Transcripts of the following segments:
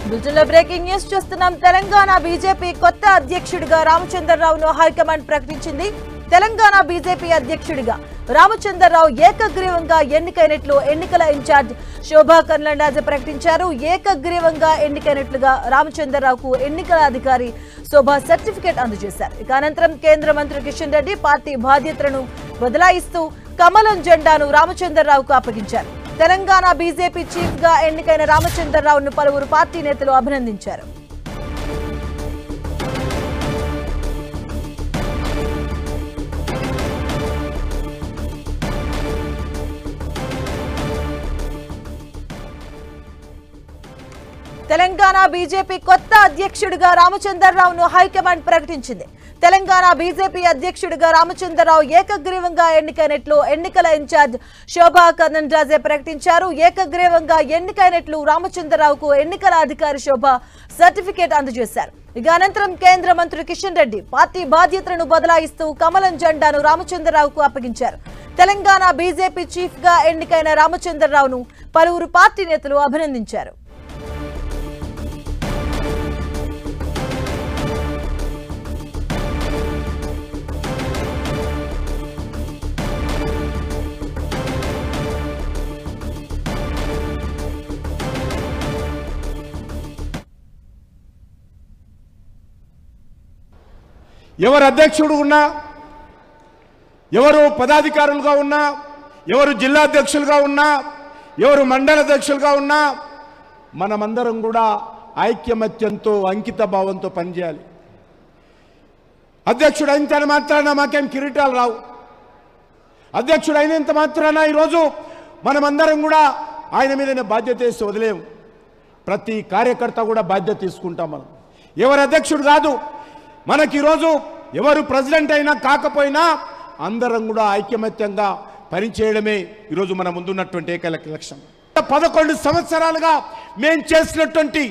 బులెటిన్లో breaking news చూస్తున్నాం. Telangana BJP కొత్త అధ్యక్షుడిగా రామచంద్రరావును హైకమాండ్ ప్రకటించింది. తెలంగాణ బీజేపీ అధ్యక్షుడిగా రామచంద్రరావు ఏకగ్రీవంగా ఎన్నికైనట్లు ఎన్నికల ఇన్ఛార్జ్ శోభా కర్లండాజే ప్రకటించారు. ఏకగ్రీవంగా ఎన్నికైనట్లుగా రామచంద్రరావుకు ఎన్నికల అధికారి శోభా సర్టిఫికేట్ అందజేశారు. ఇక అనంతరం కేంద్ర మంత్రి కిషన్ రెడ్డి పార్టీ బాధ్యతలను బదలాయిస్తూ కమలం జెండాను రామచంద్రరావుకు అప్పగించారు. తెలంగాణ బీజేపీ చీఫ్ గా ఎన్నికైన రామచంద్రరావును పలువురు పార్టీ నేతలు అభినందించారు. తెలంగాణ బీజేపీ కొత్త అధ్యక్షుడిగా రామచంద్రరావును హైకమాండ్ ప్రకటించింది. తెలంగాణ బీజేపీ అధ్యక్షుడిగా రామచంద్రరావు ఏకగ్రీవంగా ఎన్నికైనట్లు ఎన్నికల ఇన్ఛార్జ్ శోభా కర్లండాజే ప్రకటించారు. ఏకగ్రీవంగా ఎన్నికైనట్లు రామచంద్రరావుకు ఎన్నికల అధికారి శోభా సర్టిఫికేట్ అందజేశారు. ఇక అనంతరం కేంద్ర మంత్రి కిషన్ రెడ్డి పార్టీ బాధ్యతలను బదలాయిస్తూ కమలం జెండాను రామచంద్రరావుకు అప్పగించారు. తెలంగాణ బీజేపీ చీఫ్ గా ఎన్నికైన రామచంద్రరావును పలువురు పార్టీ నేతలు అభినందించారు. ఎవరు అధ్యక్షుడు ఉన్నా, ఎవరు పదాధికారులుగా ఉన్నా, ఎవరు జిల్లా అధ్యక్షులుగా ఉన్నా, ఎవరు మండల అధ్యక్షులుగా ఉన్నా, మనమందరం కూడా ఐక్యమత్యంతో అంకిత భావంతో పనిచేయాలి. అధ్యక్షుడు అయినంత మాత్రాన మాకేం కిరీటాలు రావు. అధ్యక్షుడు అయినంత మాత్రాన ఈరోజు మనమందరం కూడా ఆయన మీదనే బాధ్యత వేసి వదిలేము. ప్రతి కార్యకర్త కూడా బాధ్యత తీసుకుంటాం. మనం ఎవరు అధ్యక్షుడు కాదు, మనకి ఈరోజు ఎవరు ప్రెసిడెంట్ అయినా కాకపోయినా అందరం కూడా ఐక్యమత్యంగా పనిచేయడమే ఈరోజు మన ముందున్నటువంటి ఏకైక లక్ష్యం. 11 సంవత్సరాలుగా మేము చేసినటువంటి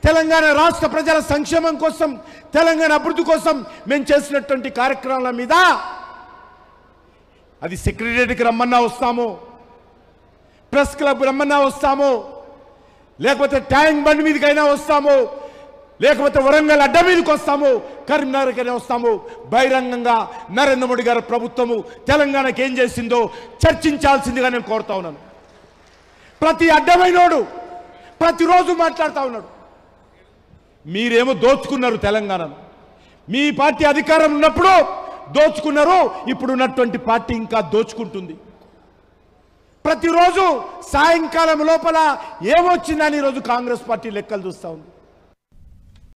తెలంగాణ రాష్ట్ర ప్రజల సంక్షేమం కోసం, తెలంగాణ అభివృద్ధి కోసం మేము చేసినటువంటి కార్యక్రమాల మీద అది సెక్రటరీకి రమ్మన్నా వస్తాము, ప్రెస్ క్లబ్ రమ్మన్నా వస్తాము, లేకపోతే ట్యాంక్ బండ్ మీదకైనా వస్తాము, లేకపోతే వరంగల్ అడ్డ మీదకి వస్తాము, కరీంనగర్కైనా వస్తాము. బహిరంగంగా నరేంద్ర మోడీ గారి ప్రభుత్వము తెలంగాణకి ఏం చేసిందో చర్చించాల్సిందిగా నేను కోరుతా ఉన్నాను. ప్రతి అడ్డమైనోడు ప్రతిరోజు మాట్లాడుతూ ఉన్నాడు. మీరేమో దోచుకున్నారు తెలంగాణను. మీ పార్టీ అధికారం ఉన్నప్పుడు దోచుకున్నారు, ఇప్పుడు ఉన్నటువంటి పార్టీ ఇంకా దోచుకుంటుంది. ప్రతిరోజు సాయంకాలం లోపల ఏమొచ్చిందని ఈరోజు కాంగ్రెస్ పార్టీ లెక్కలు చూస్తూ ఉంది.